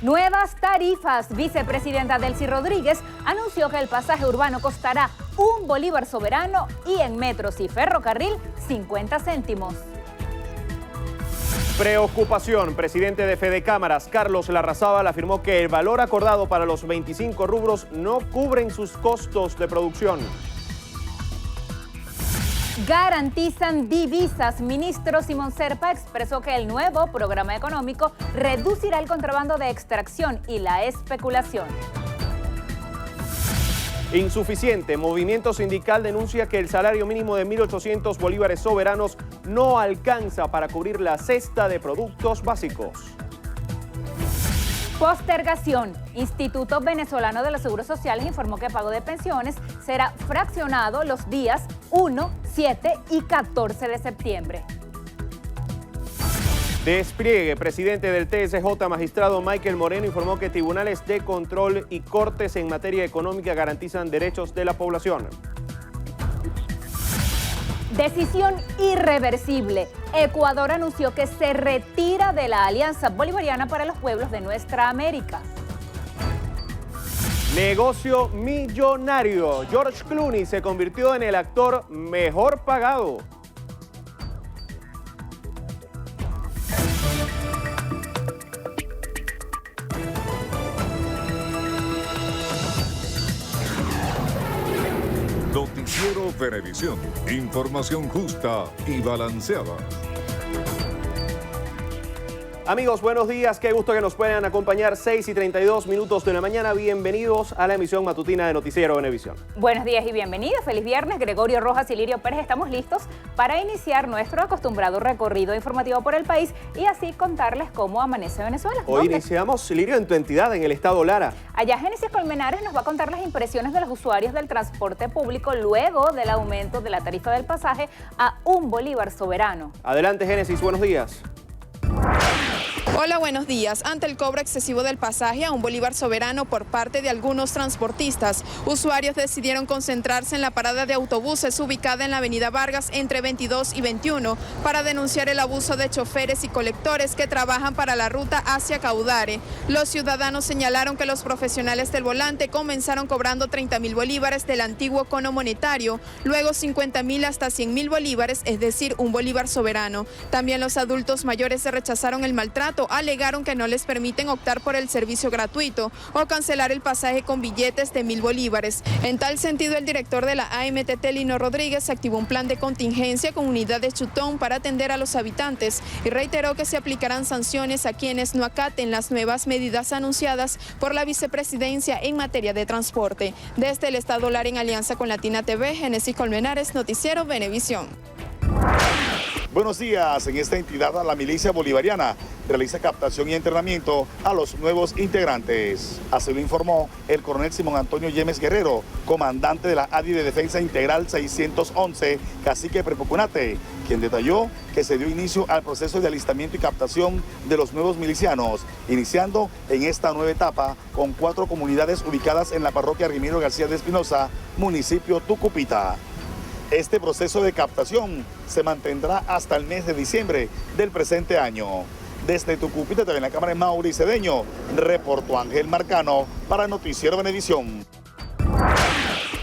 Nuevas tarifas. Vicepresidenta Delcy Rodríguez anunció que el pasaje urbano costará 1 bolívar soberano y en metros y ferrocarril 50 céntimos. Preocupación. Presidente de Fedecámaras, Carlos Larrazábal, afirmó que el valor acordado para los 25 rubros no cubren sus costos de producción. Garantizan divisas. Ministro Simón Serpa expresó que el nuevo programa económico reducirá el contrabando de extracción y la especulación. Insuficiente. Movimiento sindical denuncia que el salario mínimo de 1.800 bolívares soberanos no alcanza para cubrir la cesta de productos básicos. Postergación. Instituto Venezolano de los Seguros Sociales informó que el pago de pensiones será fraccionado los días 1, 7 y 14 de septiembre. Despliegue. Presidente del TSJ, magistrado Michael Moreno, informó que tribunales de control y cortes en materia económica garantizan derechos de la población. Decisión irreversible. Ecuador anunció que se retira de la Alianza Bolivariana para los Pueblos de Nuestra América. Negocio millonario. George Clooney se convirtió en el actor mejor pagado. Noticiero Venevisión. Información justa y balanceada. Amigos, buenos días. Qué gusto que nos puedan acompañar. 6:32 de la mañana. Bienvenidos a la emisión matutina de Noticiero Venevisión. Buenos días y bienvenidos. Feliz viernes. Gregorio Rojas y Lirio Pérez estamos listos para iniciar nuestro acostumbrado recorrido informativo por el país y así contarles cómo amanece Venezuela. Hoy iniciamos, Lirio, en tu entidad, en el estado Lara. Allá Génesis Colmenares nos va a contar las impresiones de los usuarios del transporte público luego del aumento de la tarifa del pasaje a 1 bolívar soberano. Adelante, Génesis. Buenos días. Hola, buenos días. Ante el cobro excesivo del pasaje a 1 bolívar soberano por parte de algunos transportistas, usuarios decidieron concentrarse en la parada de autobuses ubicada en la avenida Vargas entre 22 y 21 para denunciar el abuso de choferes y colectores que trabajan para la ruta hacia Caudare. Los ciudadanos señalaron que los profesionales del volante comenzaron cobrando 30.000 bolívares del antiguo cono monetario, luego 50.000 hasta 100.000 bolívares, es decir, 1 bolívar soberano. También los adultos mayores se rechazaron el maltrato, alegaron que no les permiten optar por el servicio gratuito o cancelar el pasaje con billetes de 1.000 bolívares. En tal sentido, el director de la AMTT, Lino Rodríguez, activó un plan de contingencia con unidades Chutón para atender a los habitantes y reiteró que se aplicarán sanciones a quienes no acaten las nuevas medidas anunciadas por la vicepresidencia en materia de transporte. Desde el estado Lara, en alianza con Latina TV, Génesis Colmenares, Noticiero Venevisión. Buenos días. En esta entidad, la milicia bolivariana realiza captación y entrenamiento a los nuevos integrantes. Así lo informó el coronel Simón Antonio Yemes Guerrero, comandante de la ADI de Defensa Integral 611, Cacique Prepocunate, quien detalló que se dio inicio al proceso de alistamiento y captación de los nuevos milicianos, iniciando en esta nueva etapa con 4 comunidades ubicadas en la parroquia Rimiro García de Espinosa, municipio Tucupita. Este proceso de captación se mantendrá hasta el mes de diciembre del presente año. Desde Tucupita, en la cámara de Mauri Cedeño, reportó Ángel Marcano para Noticiero Venevisión.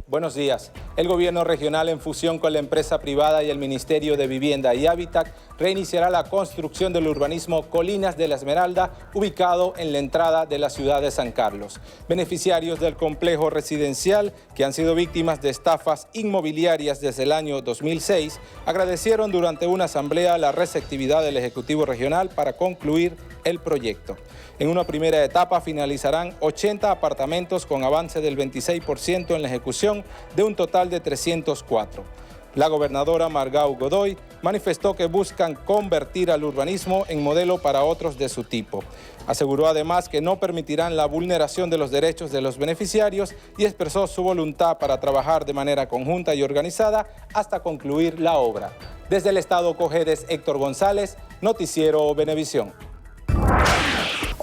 Buenos días. El gobierno regional, en fusión con la empresa privada y el Ministerio de Vivienda y Hábitat, reiniciará la construcción del urbanismo Colinas de la Esmeralda, ubicado en la entrada de la ciudad de San Carlos. Beneficiarios del complejo residencial, que han sido víctimas de estafas inmobiliarias desde el año 2006, agradecieron durante una asamblea la receptividad del Ejecutivo Regional para concluir el proyecto. En una primera etapa finalizarán 80 apartamentos con avance del 26% en la ejecución de un total de 304. La gobernadora Margau Godoy manifestó que buscan convertir al urbanismo en modelo para otros de su tipo. Aseguró además que no permitirán la vulneración de los derechos de los beneficiarios y expresó su voluntad para trabajar de manera conjunta y organizada hasta concluir la obra. Desde el estado Cojedes, Héctor González, Noticiero Venevisión.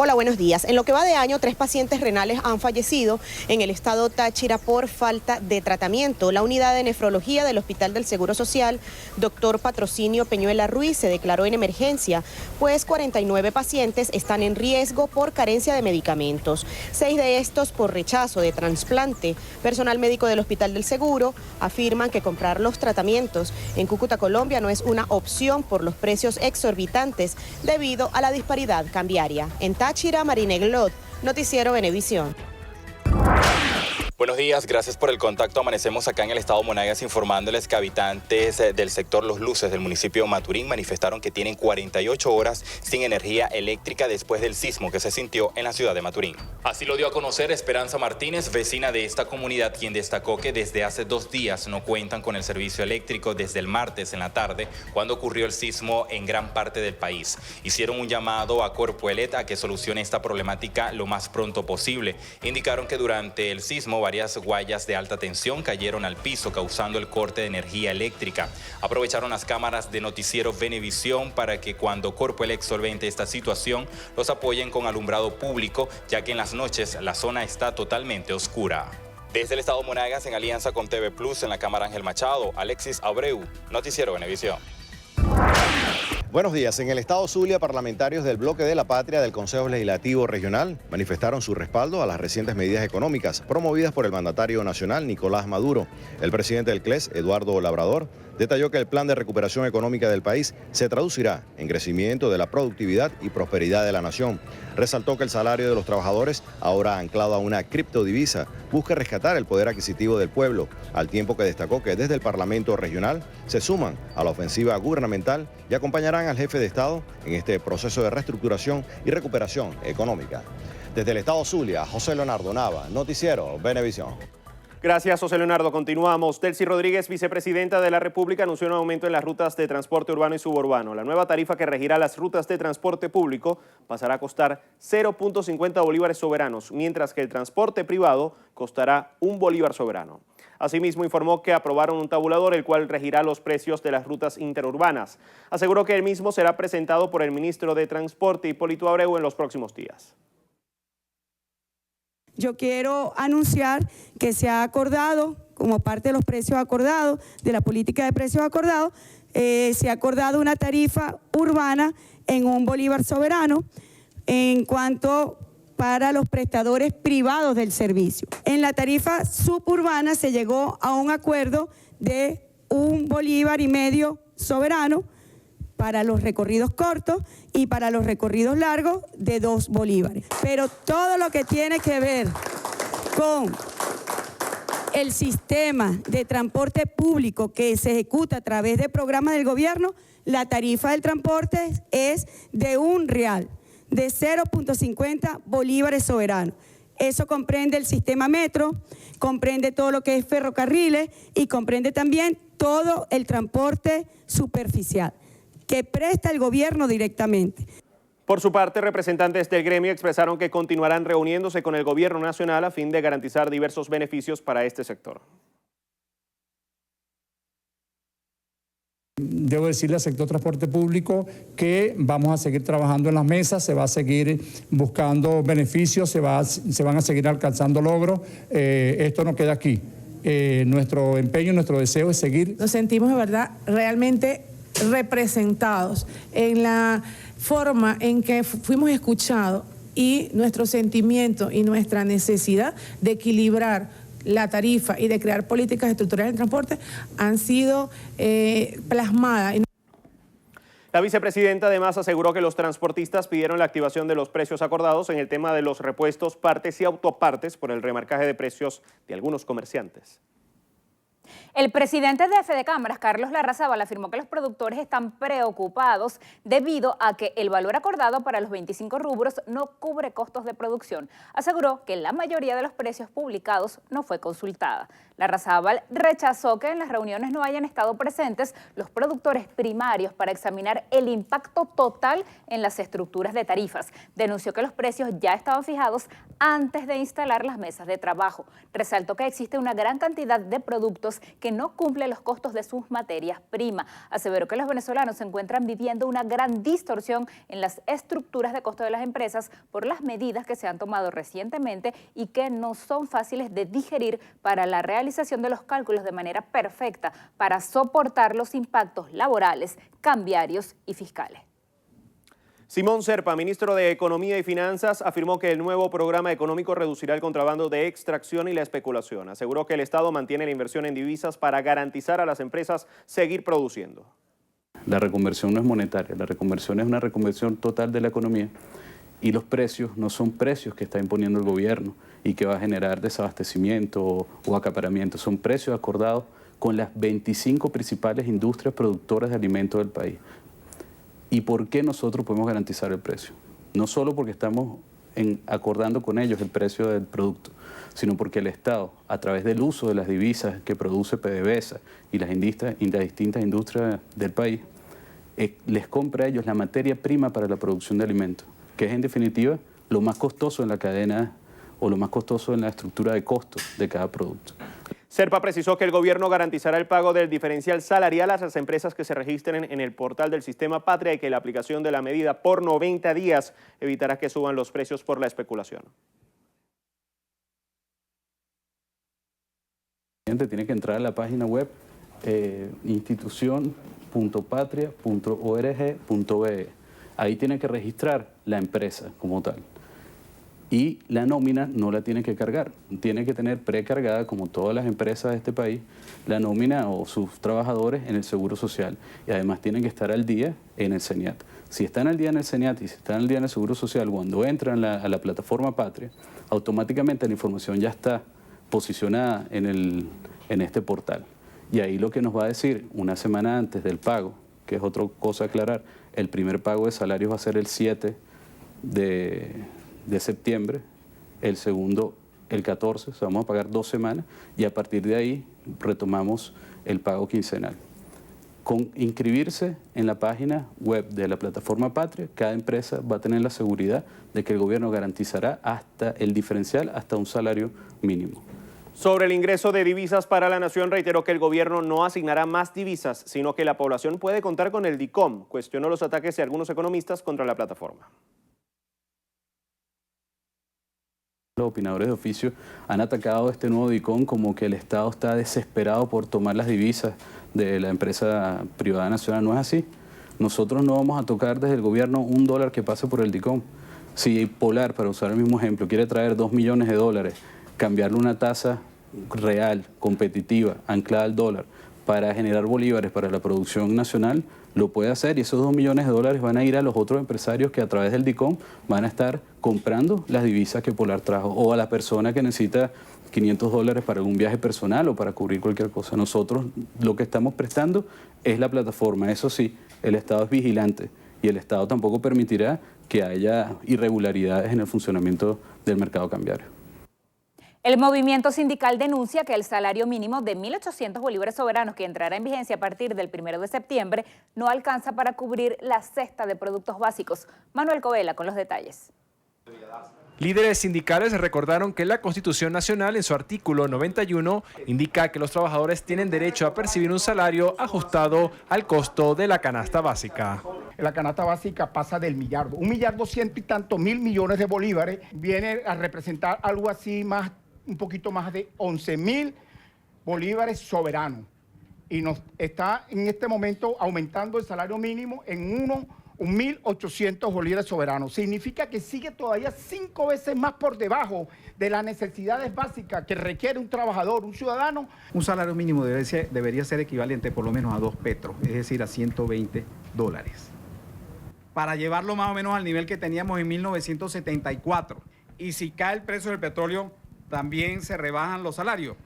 Hola, buenos días. En lo que va de año, 3 pacientes renales han fallecido en el estado Táchira por falta de tratamiento. La unidad de nefrología del Hospital del Seguro Social, doctor Patrocinio Peñuela Ruiz, se declaró en emergencia, pues 49 pacientes están en riesgo por carencia de medicamentos. 6 de estos por rechazo de trasplante. Personal médico del Hospital del Seguro afirman que comprar los tratamientos en Cúcuta, Colombia, no es una opción por los precios exorbitantes debido a la disparidad cambiaria. En Táchira, Marine Glot, Noticiero Venevisión. Buenos días, gracias por el contacto. Amanecemos acá en el estado Monagas informándoles que habitantes del sector Los Luces del municipio de Maturín manifestaron que tienen 48 horas sin energía eléctrica después del sismo que se sintió en la ciudad de Maturín. Así lo dio a conocer Esperanza Martínez, vecina de esta comunidad, quien destacó que desde hace 2 días no cuentan con el servicio eléctrico desde el martes en la tarde, cuando ocurrió el sismo en gran parte del país. Hicieron un llamado a Corpoelec a que solucione esta problemática lo más pronto posible. Indicaron que durante el sismo varias guayas de alta tensión cayeron al piso, causando el corte de energía eléctrica. Aprovecharon las cámaras de Noticiero Venevisión para que cuando Corpoelec solvente esta situación, los apoyen con alumbrado público, ya que en las noches la zona está totalmente oscura. Desde el estado Monagas, en alianza con TV Plus, en la Cámara Ángel Machado, Alexis Abreu, Noticiero Venevisión. Buenos días. En el estado Zulia, parlamentarios del Bloque de la Patria del Consejo Legislativo Regional manifestaron su respaldo a las recientes medidas económicas promovidas por el mandatario nacional Nicolás Maduro. El presidente del CLES, Eduardo Labrador, detalló que el plan de recuperación económica del país se traducirá en crecimiento de la productividad y prosperidad de la nación. Resaltó que el salario de los trabajadores, ahora anclado a una criptodivisa, busca rescatar el poder adquisitivo del pueblo, al tiempo que destacó que desde el Parlamento regional se suman a la ofensiva gubernamental y acompañarán al jefe de Estado en este proceso de reestructuración y recuperación económica. Desde el estado Zulia, José Leonardo Nava, Noticiero Venevisión. Gracias, José Leonardo. Continuamos. Delcy Rodríguez, vicepresidenta de la República, anunció un aumento en las rutas de transporte urbano y suburbano. La nueva tarifa que regirá las rutas de transporte público pasará a costar 0.50 bolívares soberanos, mientras que el transporte privado costará 1 bolívar soberano. Asimismo, informó que aprobaron un tabulador el cual regirá los precios de las rutas interurbanas. Aseguró que el mismo será presentado por el ministro de Transporte, Hipólito Abreu, en los próximos días. Yo quiero anunciar que se ha acordado, como parte de los precios acordados, de la política de precios acordados, se ha acordado una tarifa urbana en 1 bolívar soberano en cuanto para los prestadores privados del servicio. En la tarifa suburbana se llegó a un acuerdo de 1,5 bolívares soberano para los recorridos cortos y para los recorridos largos de 2 bolívares. Pero todo lo que tiene que ver con el sistema de transporte público que se ejecuta a través de programas del gobierno, la tarifa del transporte es de R$1, de 0.50 bolívares soberanos. Eso comprende el sistema metro, comprende todo lo que es ferrocarriles y comprende también todo el transporte superficial que presta el gobierno directamente. Por su parte, representantes del gremio expresaron que continuarán reuniéndose con el gobierno nacional a fin de garantizar diversos beneficios para este sector. Debo decirle al sector transporte público que vamos a seguir trabajando en las mesas, se va a seguir buscando beneficios, se van a seguir alcanzando logros. Esto no queda aquí. Nuestro empeño, nuestro deseo es seguir. Nos sentimos de verdad realmente representados en la forma en que fuimos escuchados y nuestro sentimiento y nuestra necesidad de equilibrar la tarifa y de crear políticas estructurales de transporte han sido plasmadas. La vicepresidenta además aseguró que los transportistas pidieron la activación de los precios acordados en el tema de los repuestos, partes y autopartes por el remarcaje de precios de algunos comerciantes. El presidente de Fedecámaras, Carlos Larrazábal, afirmó que los productores están preocupados debido a que el valor acordado para los 25 rubros no cubre costos de producción. Aseguró que la mayoría de los precios publicados no fue consultada. Larrazábal rechazó que en las reuniones no hayan estado presentes los productores primarios para examinar el impacto total en las estructuras de tarifas. Denunció que los precios ya estaban fijados antes de instalar las mesas de trabajo. Resaltó que existe una gran cantidad de productos que no cumplen los costos de sus materias primas. Aseveró que los venezolanos se encuentran viviendo una gran distorsión en las estructuras de costo de las empresas por las medidas que se han tomado recientemente y que no son fáciles de digerir para la realización de los cálculos de manera perfecta para soportar los impactos laborales, cambiarios y fiscales. Simón Serpa, ministro de Economía y Finanzas, afirmó que el nuevo programa económico reducirá el contrabando de extracción y la especulación. Aseguró que el Estado mantiene la inversión en divisas para garantizar a las empresas seguir produciendo. La reconversión no es monetaria, la reconversión es una reconversión total de la economía y los precios no son precios que está imponiendo el gobierno y que va a generar desabastecimiento o acaparamiento, son precios acordados con las 25 principales industrias productoras de alimentos del país. ¿Y por qué nosotros podemos garantizar el precio? No solo porque estamos acordando con ellos el precio del producto, sino porque el Estado, a través del uso de las divisas que produce PDVSA y las distintas industrias del país, les compra a ellos la materia prima para la producción de alimentos, que es en definitiva lo más costoso en la cadena o lo más costoso en la estructura de costos de cada producto. Serpa precisó que el gobierno garantizará el pago del diferencial salarial a las empresas que se registren en el portal del Sistema Patria y que la aplicación de la medida por 90 días evitará que suban los precios por la especulación. Tiene que entrar a la página web institucion.patria.org.be. Ahí tiene que registrar la empresa como tal. Y la nómina no la tiene que cargar, tiene que tener precargada, como todas las empresas de este país, la nómina o sus trabajadores en el Seguro Social. Y además tienen que estar al día en el CENIAT. Si están al día en el CENIAT y si están al día en el Seguro Social, cuando entran a la plataforma Patria, automáticamente la información ya está posicionada en este portal. Y ahí lo que nos va a decir, una semana antes del pago, que es otra cosa a aclarar, el primer pago de salarios va a ser el 7 de septiembre, el segundo el 14, o sea, vamos a pagar 2 semanas y a partir de ahí retomamos el pago quincenal. Con inscribirse en la página web de la plataforma Patria, cada empresa va a tener la seguridad de que el gobierno garantizará hasta el diferencial, hasta un salario mínimo. Sobre el ingreso de divisas para la nación, reiteró que el gobierno no asignará más divisas, sino que la población puede contar con el DICOM. Cuestionó los ataques de algunos economistas contra la plataforma. Los opinadores de oficio han atacado este nuevo DICOM como que el Estado está desesperado por tomar las divisas de la empresa privada nacional. No es así. Nosotros no vamos a tocar desde el gobierno $1 que pase por el DICOM. Si Polar, para usar el mismo ejemplo, quiere traer $2 millones, cambiarle una tasa real, competitiva, anclada al dólar, para generar bolívares para la producción nacional, lo puede hacer y esos $2 millones van a ir a los otros empresarios que a través del DICOM van a estar comprando las divisas que Polar trajo o a la persona que necesita $500 para algún viaje personal o para cubrir cualquier cosa. Nosotros lo que estamos prestando es la plataforma. Eso sí, el Estado es vigilante y el Estado tampoco permitirá que haya irregularidades en el funcionamiento del mercado cambiario. El movimiento sindical denuncia que el salario mínimo de 1.800 bolívares soberanos que entrará en vigencia a partir del 1 de septiembre no alcanza para cubrir la cesta de productos básicos. Manuel Covela con los detalles. Líderes sindicales recordaron que la Constitución Nacional en su artículo 91 indica que los trabajadores tienen derecho a percibir un salario ajustado al costo de la canasta básica. La canasta básica pasa del millardo, 1.200.000 y tantos millones de bolívares, viene a representar algo así un poquito más de 11.000 bolívares soberanos. Y nos está en este momento aumentando el salario mínimo en 1.800 bolívares soberanos. Significa que sigue todavía 5 veces más por debajo de las necesidades básicas que requiere un trabajador, un ciudadano. Un salario mínimo debería ser equivalente por lo menos a 2 petros, es decir, a $120. Para llevarlo más o menos al nivel que teníamos en 1974. Y si cae el precio del petróleo, también se rebajan los salarios.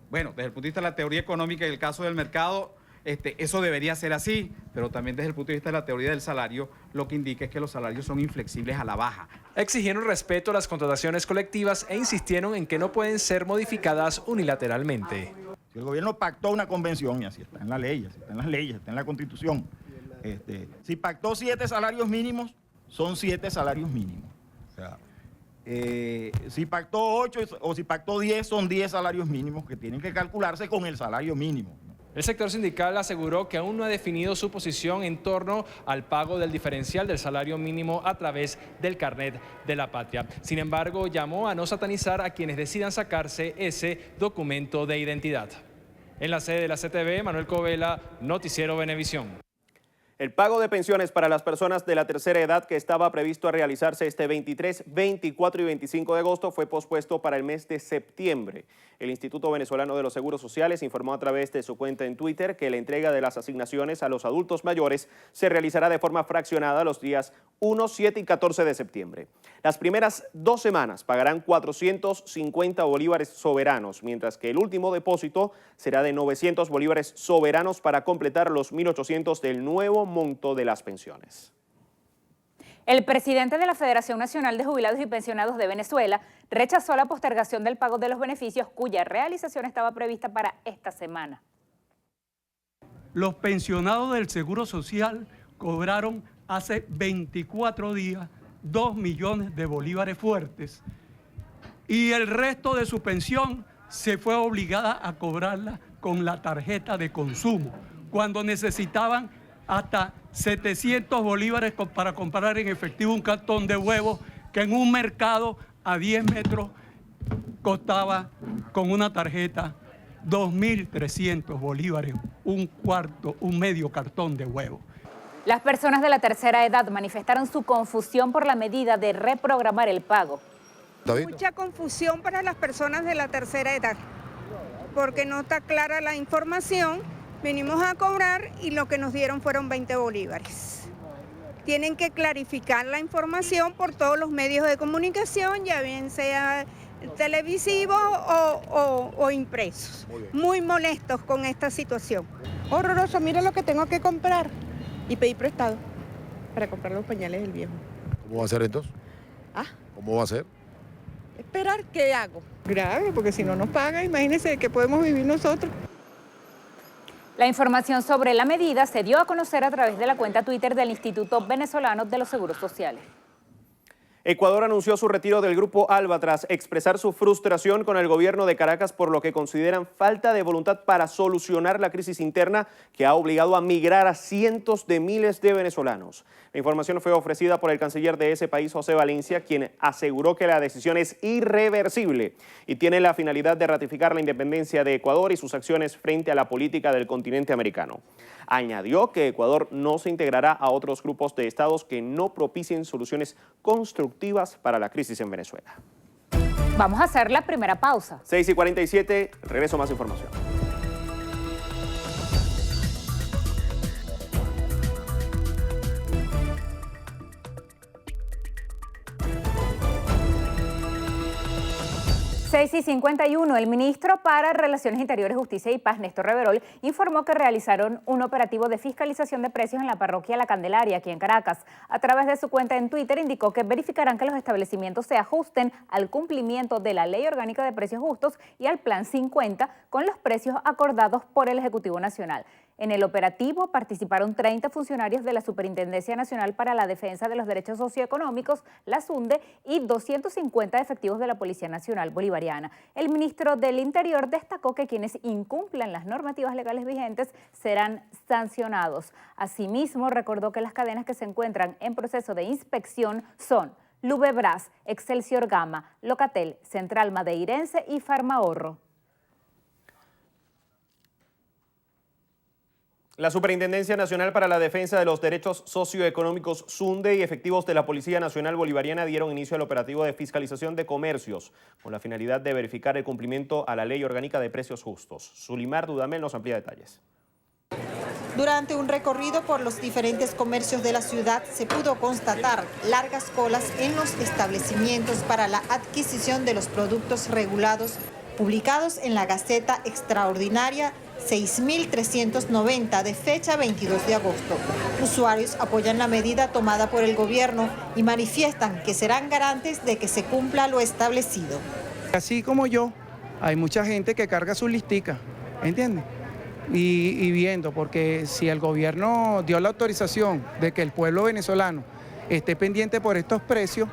Bueno, desde el punto de vista de la teoría económica y el caso del mercado, eso debería ser así, pero también desde el punto de vista de la teoría del salario, lo que indica es que los salarios son inflexibles a la baja. Exigieron respeto a las contrataciones colectivas e insistieron en que no pueden ser modificadas unilateralmente. Si el gobierno pactó una convención, y así está en la ley, así está en las leyes, está en la Constitución, si pactó 7 salarios mínimos, son 7 salarios mínimos. O sea, si pactó 8 o si pactó 10, son 10 salarios mínimos que tienen que calcularse con el salario mínimo. El sector sindical aseguró que aún no ha definido su posición en torno al pago del diferencial del salario mínimo a través del carnet de la patria. Sin embargo, llamó a no satanizar a quienes decidan sacarse ese documento de identidad. En la sede de la CTV, Manuel Covela, Noticiero Venevisión. El pago de pensiones para las personas de la tercera edad que estaba previsto a realizarse este 23, 24 y 25 de agosto fue pospuesto para el mes de septiembre. El Instituto Venezolano de los Seguros Sociales informó a través de su cuenta en Twitter que la entrega de las asignaciones a los adultos mayores se realizará de forma fraccionada los días 1, 7 y 14 de septiembre. Las primeras 2 semanas pagarán 450 bolívares soberanos, mientras que el último depósito será de 900 bolívares soberanos para completar los 1.800 del nuevo monto de las pensiones. El presidente de la Federación Nacional de Jubilados y Pensionados de Venezuela rechazó la postergación del pago de los beneficios cuya realización estaba prevista para esta semana. Los pensionados del Seguro Social cobraron hace 24 días 2 millones de bolívares fuertes y el resto de su pensión se fue obligada a cobrarla con la tarjeta de consumo, cuando necesitaban hasta 700 bolívares para comprar en efectivo un cartón de huevos que en un mercado a 10 metros costaba con una tarjeta 2.300 bolívares, un medio cartón de huevos. Las personas de la tercera edad manifestaron su confusión por la medida de reprogramar el pago. Mucha confusión para las personas de la tercera edad, porque no está clara la información. Venimos a cobrar y lo que nos dieron fueron 20 bolívares. Tienen que clarificar la información por todos los medios de comunicación, ya bien sea televisivos o impresos. Muy molestos con esta situación. Horroroso, mira lo que tengo que comprar. Y pedí prestado para comprar los pañales del viejo. ¿Cómo va a ser entonces? ¿Ah? ¿Cómo va a ser? Esperar, ¿qué hago? Grave, porque si no nos pagan, imagínense que podemos vivir nosotros. La información sobre la medida se dio a conocer a través de la cuenta Twitter del Instituto Venezolano de los Seguros Sociales. Ecuador anunció su retiro del Grupo ALBA tras expresar su frustración con el gobierno de Caracas por lo que consideran falta de voluntad para solucionar la crisis interna que ha obligado a migrar a cientos de miles de venezolanos. La información fue ofrecida por el canciller de ese país, José Valencia, quien aseguró que la decisión es irreversible y tiene la finalidad de ratificar la independencia de Ecuador y sus acciones frente a la política del continente americano. Añadió que Ecuador no se integrará a otros grupos de estados que no propicien soluciones constructivas para la crisis en Venezuela. Vamos a hacer la primera pausa. 6:47, regreso más información. y 51, el ministro para Relaciones Interiores, Justicia y Paz, Néstor Reverol, informó que realizaron un operativo de fiscalización de precios en la parroquia La Candelaria, aquí en Caracas. A través de su cuenta en Twitter indicó que verificarán que los establecimientos se ajusten al cumplimiento de la Ley Orgánica de Precios Justos y al Plan 50 con los precios acordados por el Ejecutivo Nacional. En el operativo participaron 30 funcionarios de la Superintendencia Nacional para la Defensa de los Derechos Socioeconómicos, la SUNDE, y 250 efectivos de la Policía Nacional Bolivariana. El ministro del Interior destacó que quienes incumplan las normativas legales vigentes serán sancionados. Asimismo, recordó que las cadenas que se encuentran en proceso de inspección son Lubebras, Excelsior Gama, Locatel, Central Madeirense y Farmahorro. La Superintendencia Nacional para la Defensa de los Derechos Socioeconómicos, SUNDE, y efectivos de la Policía Nacional Bolivariana dieron inicio al operativo de fiscalización de comercios con la finalidad de verificar el cumplimiento a la Ley Orgánica de Precios Justos. Zulimar Dudamel nos amplía detalles. Durante un recorrido por los diferentes comercios de la ciudad se pudo constatar largas colas en los establecimientos para la adquisición de los productos regulados publicados en la Gaceta Extraordinaria 6.390 de fecha 22 de agosto. Usuarios apoyan la medida tomada por el gobierno y manifiestan que serán garantes de que se cumpla lo establecido. Así como yo, hay mucha gente que carga su listica, ¿entiendes? Y viendo, porque si el gobierno dio la autorización de que el pueblo venezolano esté pendiente por estos precios,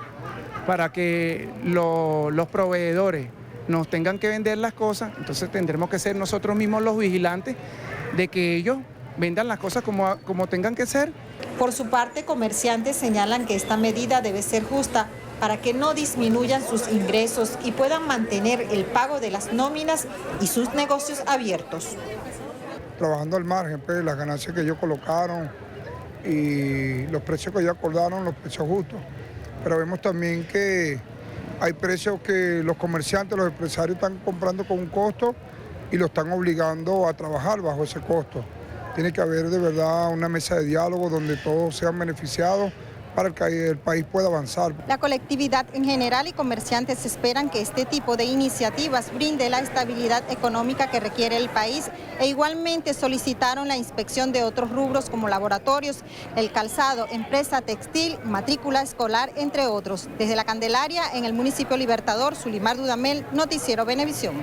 para que los proveedores nos tengan que vender las cosas, entonces tendremos que ser nosotros mismos los vigilantes de que ellos vendan las cosas como tengan que ser. Por su parte, comerciantes señalan que esta medida debe ser justa para que no disminuyan sus ingresos y puedan mantener el pago de las nóminas y sus negocios abiertos. Trabajando al margen, pues, las ganancias que ellos colocaron y los precios que ellos acordaron, los precios justos. Pero vemos también que hay precios que los comerciantes, los empresarios están comprando con un costo y lo están obligando a trabajar bajo ese costo. Tiene que haber de verdad una mesa de diálogo donde todos sean beneficiados para que el país pueda avanzar. La colectividad en general y comerciantes esperan que este tipo de iniciativas brinde la estabilidad económica que requiere el país e igualmente solicitaron la inspección de otros rubros como laboratorios, el calzado, empresa textil, matrícula escolar, entre otros. Desde La Candelaria, en el municipio Libertador, Zulimar Dudamel, Noticiero Venevisión.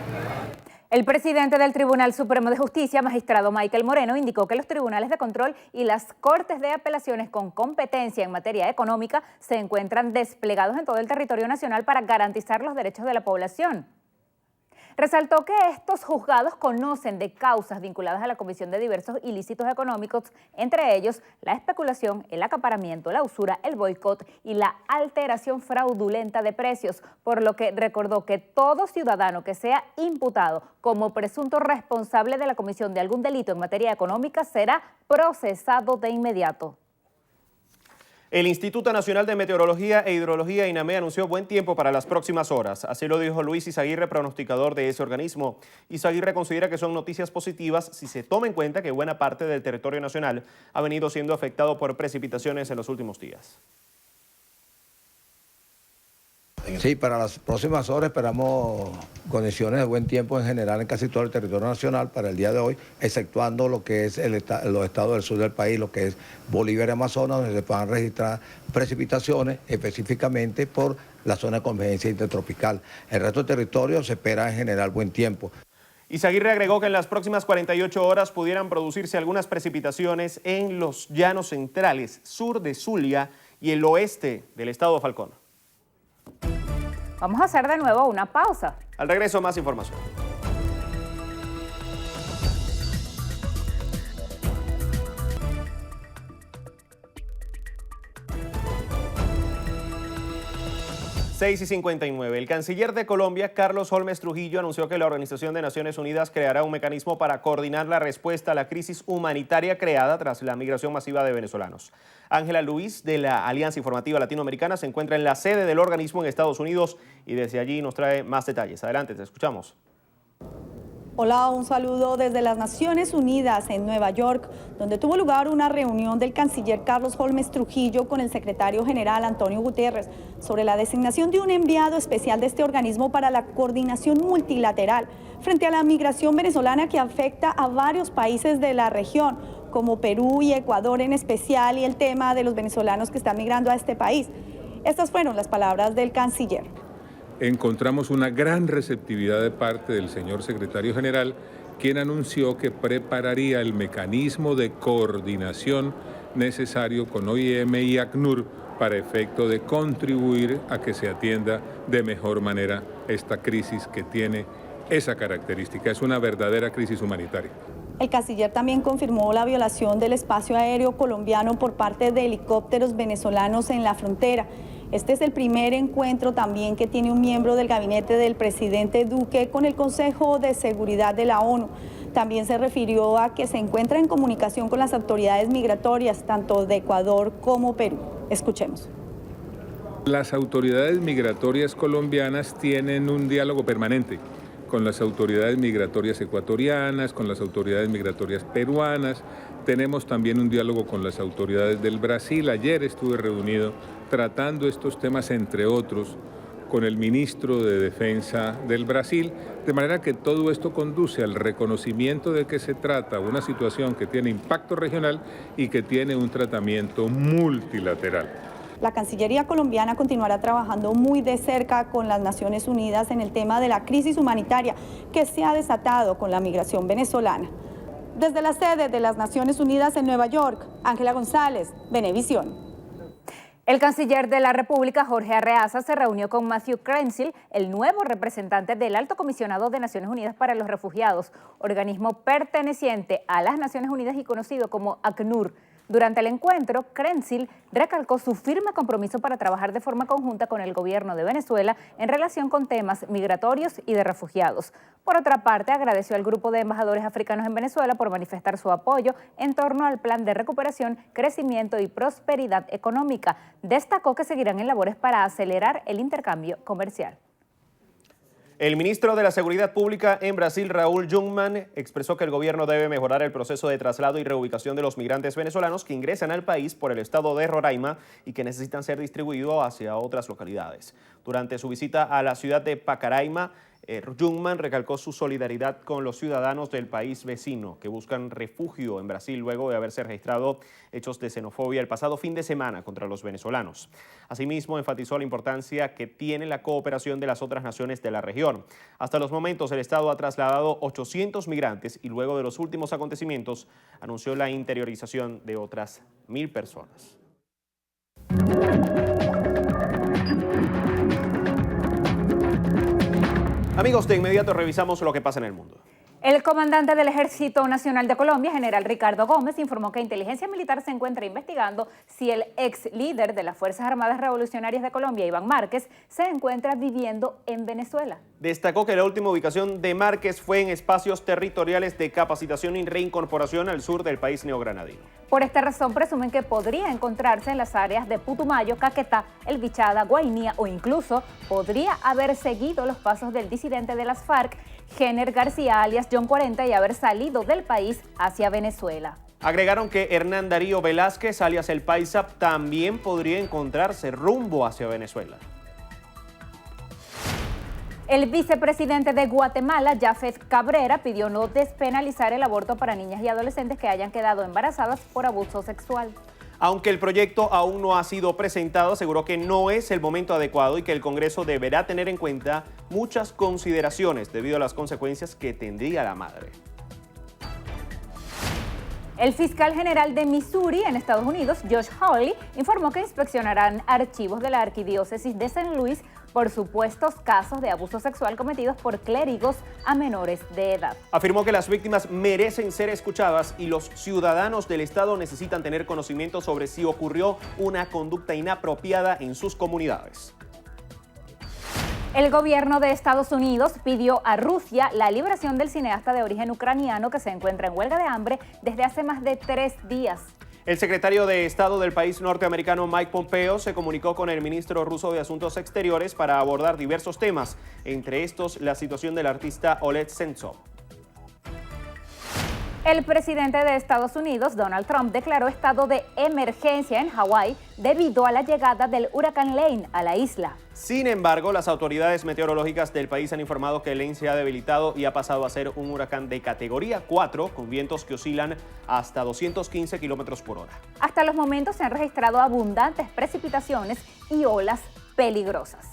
El presidente del Tribunal Supremo de Justicia, magistrado Michael Moreno, indicó que los tribunales de control y las cortes de apelaciones con competencia en materia económica se encuentran desplegados en todo el territorio nacional para garantizar los derechos de la población. Resaltó que estos juzgados conocen de causas vinculadas a la comisión de diversos ilícitos económicos, entre ellos la especulación, el acaparamiento, la usura, el boicot y la alteración fraudulenta de precios, por lo que recordó que todo ciudadano que sea imputado como presunto responsable de la comisión de algún delito en materia económica será procesado de inmediato. El Instituto Nacional de Meteorología e Hidrología, INAME, anunció buen tiempo para las próximas horas. Así lo dijo Luis Izaguirre, pronosticador de ese organismo. Izaguirre considera que son noticias positivas si se toma en cuenta que buena parte del territorio nacional ha venido siendo afectado por precipitaciones en los últimos días. Sí, para las próximas horas esperamos condiciones de buen tiempo en general en casi todo el territorio nacional para el día de hoy, exceptuando lo que es los estados del sur del país, lo que es Bolívar y Amazonas, donde se puedan registrar precipitaciones específicamente por la zona de convergencia intertropical. El resto del territorio se espera en general buen tiempo. Izaguirre agregó que en las próximas 48 horas pudieran producirse algunas precipitaciones en los llanos centrales, sur de Zulia y el oeste del estado Falcón. Vamos a hacer de nuevo una pausa. Al regreso, más información. (6:59). El canciller de Colombia, Carlos Holmes Trujillo, anunció que la Organización de Naciones Unidas creará un mecanismo para coordinar la respuesta a la crisis humanitaria creada tras la migración masiva de venezolanos. Ángela Luis, de la Alianza Informativa Latinoamericana, se encuentra en la sede del organismo en Estados Unidos y desde allí nos trae más detalles. Adelante, te escuchamos. Hola, un saludo desde las Naciones Unidas en Nueva York, donde tuvo lugar una reunión del canciller Carlos Holmes Trujillo con el secretario general Antonio Guterres sobre la designación de un enviado especial de este organismo para la coordinación multilateral frente a la migración venezolana que afecta a varios países de la región, como Perú y Ecuador en especial, y el tema de los venezolanos que están migrando a este país. Estas fueron las palabras del canciller. Encontramos una gran receptividad de parte del señor secretario general, quien anunció que prepararía el mecanismo de coordinación necesario con OIM y ACNUR para efecto de contribuir a que se atienda de mejor manera esta crisis que tiene esa característica. Es una verdadera crisis humanitaria. El canciller también confirmó la violación del espacio aéreo colombiano por parte de helicópteros venezolanos en la frontera. Este es el primer encuentro también que tiene un miembro del gabinete del presidente Duque con el Consejo de Seguridad de la ONU. También se refirió a que se encuentra en comunicación con las autoridades migratorias, tanto de Ecuador como Perú. Escuchemos. Las autoridades migratorias colombianas tienen un diálogo permanente con las autoridades migratorias ecuatorianas, con las autoridades migratorias peruanas. Tenemos también un diálogo con las autoridades del Brasil. Ayer estuve reunido tratando estos temas, entre otros, con el ministro de Defensa del Brasil, de manera que todo esto conduce al reconocimiento de que se trata de una situación que tiene impacto regional y que tiene un tratamiento multilateral. La Cancillería colombiana continuará trabajando muy de cerca con las Naciones Unidas en el tema de la crisis humanitaria que se ha desatado con la migración venezolana. Desde la sede de las Naciones Unidas en Nueva York, Ángela González, Venevisión. El canciller de la República, Jorge Arreaza, se reunió con Matthew Krenzel, el nuevo representante del Alto Comisionado de Naciones Unidas para los Refugiados, organismo perteneciente a las Naciones Unidas y conocido como ACNUR. Durante el encuentro, Krenzel recalcó su firme compromiso para trabajar de forma conjunta con el gobierno de Venezuela en relación con temas migratorios y de refugiados. Por otra parte, agradeció al grupo de embajadores africanos en Venezuela por manifestar su apoyo en torno al plan de recuperación, crecimiento y prosperidad económica. Destacó que seguirán en labores para acelerar el intercambio comercial. El ministro de la Seguridad Pública en Brasil, Raúl Jungmann, expresó que el gobierno debe mejorar el proceso de traslado y reubicación de los migrantes venezolanos que ingresan al país por el estado de Roraima y que necesitan ser distribuidos hacia otras localidades. Durante su visita a la ciudad de Pacaraima, Jungmann recalcó su solidaridad con los ciudadanos del país vecino que buscan refugio en Brasil luego de haberse registrado hechos de xenofobia el pasado fin de semana contra los venezolanos. Asimismo, enfatizó la importancia que tiene la cooperación de las otras naciones de la región. Hasta los momentos, el Estado ha trasladado 800 migrantes y luego de los últimos acontecimientos anunció la interiorización de otras 1000 personas. Amigos, de inmediato revisamos lo que pasa en el mundo. El comandante del Ejército Nacional de Colombia, general Ricardo Gómez, informó que Inteligencia Militar se encuentra investigando si el ex líder de las Fuerzas Armadas Revolucionarias de Colombia, Iván Márquez, se encuentra viviendo en Venezuela. Destacó que la última ubicación de Márquez fue en espacios territoriales de capacitación y reincorporación al sur del país neogranadino. Por esta razón presumen que podría encontrarse en las áreas de Putumayo, Caquetá, El Bichada, Guainía o incluso podría haber seguido los pasos del disidente de las FARC, Jenner García alias John 40, y haber salido del país hacia Venezuela. Agregaron que Hernán Darío Velázquez alias El Paisa también podría encontrarse rumbo hacia Venezuela. El vicepresidente de Guatemala, Jafet Cabrera, pidió no despenalizar el aborto para niñas y adolescentes que hayan quedado embarazadas por abuso sexual. Aunque el proyecto aún no ha sido presentado, aseguró que no es el momento adecuado y que el Congreso deberá tener en cuenta muchas consideraciones debido a las consecuencias que tendría la madre. El fiscal general de Missouri, en Estados Unidos, Josh Hawley, informó que inspeccionarán archivos de la arquidiócesis de St. Louis por supuestos casos de abuso sexual cometidos por clérigos a menores de edad. Afirmó que las víctimas merecen ser escuchadas y los ciudadanos del estado necesitan tener conocimiento sobre si ocurrió una conducta inapropiada en sus comunidades. El gobierno de Estados Unidos pidió a Rusia la liberación del cineasta de origen ucraniano que se encuentra en huelga de hambre desde hace más de 3 días. El secretario de Estado del país norteamericano Mike Pompeo se comunicó con el ministro ruso de Asuntos Exteriores para abordar diversos temas, entre estos la situación del artista Oleg Sentsov. El presidente de Estados Unidos, Donald Trump, declaró estado de emergencia en Hawái debido a la llegada del huracán Lane a la isla. Sin embargo, las autoridades meteorológicas del país han informado que Lane se ha debilitado y ha pasado a ser un huracán de categoría 4 con vientos que oscilan hasta 215 kilómetros por hora. Hasta los momentos se han registrado abundantes precipitaciones y olas peligrosas.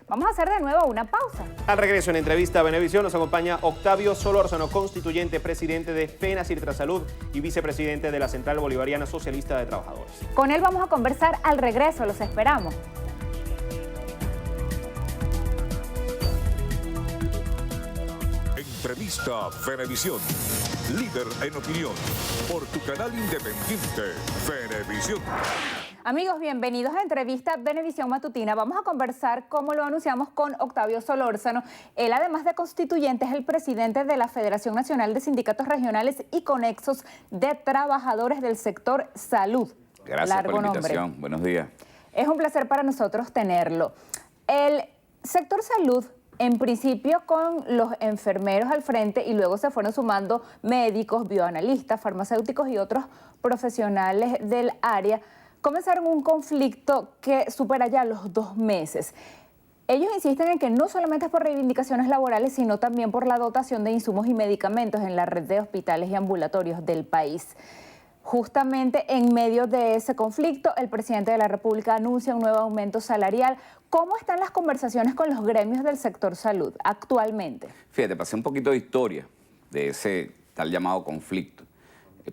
Vamos a hacer de nuevo una pausa. Al regreso en entrevista a Venevisión nos acompaña Octavio Solórzano, constituyente, presidente de FENASIRTRASALUD y vicepresidente de la Central Bolivariana Socialista de Trabajadores. Con él vamos a conversar al regreso, los esperamos. Entrevista Venevisión, líder en opinión, por tu canal independiente, Venevisión. Amigos, bienvenidos a Entrevista Venevisión Matutina. Vamos a conversar, como lo anunciamos, con Octavio Solórzano. Él, además de constituyente, es el presidente de la Federación Nacional de Sindicatos Regionales y Conexos de Trabajadores del Sector Salud. Gracias por la invitación. Buenos días. Es un placer para nosotros tenerlo. El sector salud, en principio con los enfermeros al frente, y luego se fueron sumando médicos, bioanalistas, farmacéuticos y otros profesionales del área, comenzaron un conflicto que supera ya los 2 meses. Ellos insisten en que no solamente es por reivindicaciones laborales, sino también por la dotación de insumos y medicamentos en la red de hospitales y ambulatorios del país. Justamente en medio de ese conflicto, el presidente de la República anuncia un nuevo aumento salarial. ¿Cómo están las conversaciones con los gremios del sector salud actualmente? Fíjate, pasé un poquito de historia de ese tal llamado conflicto.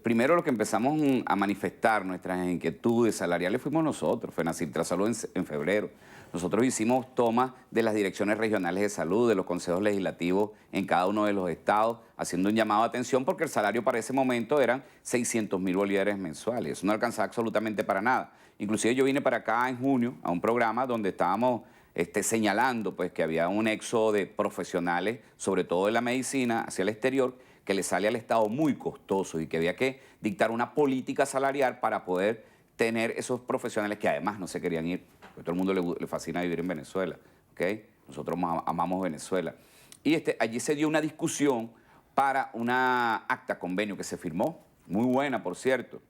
Primero, lo que empezamos a manifestar nuestras inquietudes salariales fuimos nosotros, FENACITRASALUD en febrero. Nosotros hicimos tomas de las direcciones regionales de salud, de los consejos legislativos en cada uno de los estados, haciendo un llamado de atención porque el salario para ese momento eran 600.000 bolívares mensuales. Eso no alcanzaba absolutamente para nada. Inclusive yo vine para acá en junio a un programa donde estábamos señalando pues, que había un éxodo de profesionales, sobre todo de la medicina, hacia el exterior, que le sale al Estado muy costoso y que había que dictar una política salarial para poder tener esos profesionales que además no se querían ir, porque a todo el mundo le fascina vivir en Venezuela, ¿okay? Nosotros amamos Venezuela. Y allí se dio una discusión para una acta convenio que se firmó, muy buena por cierto,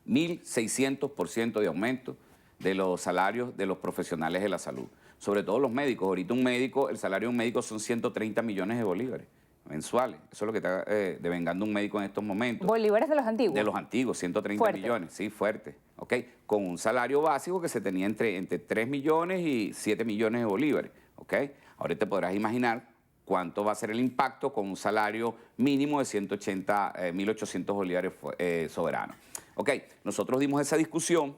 1.600% de aumento de los salarios de los profesionales de la salud, sobre todo los médicos. Ahorita el salario de un médico son 130 millones de bolívares mensuales. Eso es lo que está devengando un médico en estos momentos. ¿Bolívares de los antiguos? De los antiguos, 130 fuerte. millones, sí, fuerte. ¿Okay? Con un salario básico que se tenía entre 3 millones y 7 millones de bolívares. ¿Okay? Ahora te podrás imaginar cuánto va a ser el impacto con un salario mínimo de 1.800 bolívares soberanos. ¿Okay? Nosotros dimos esa discusión.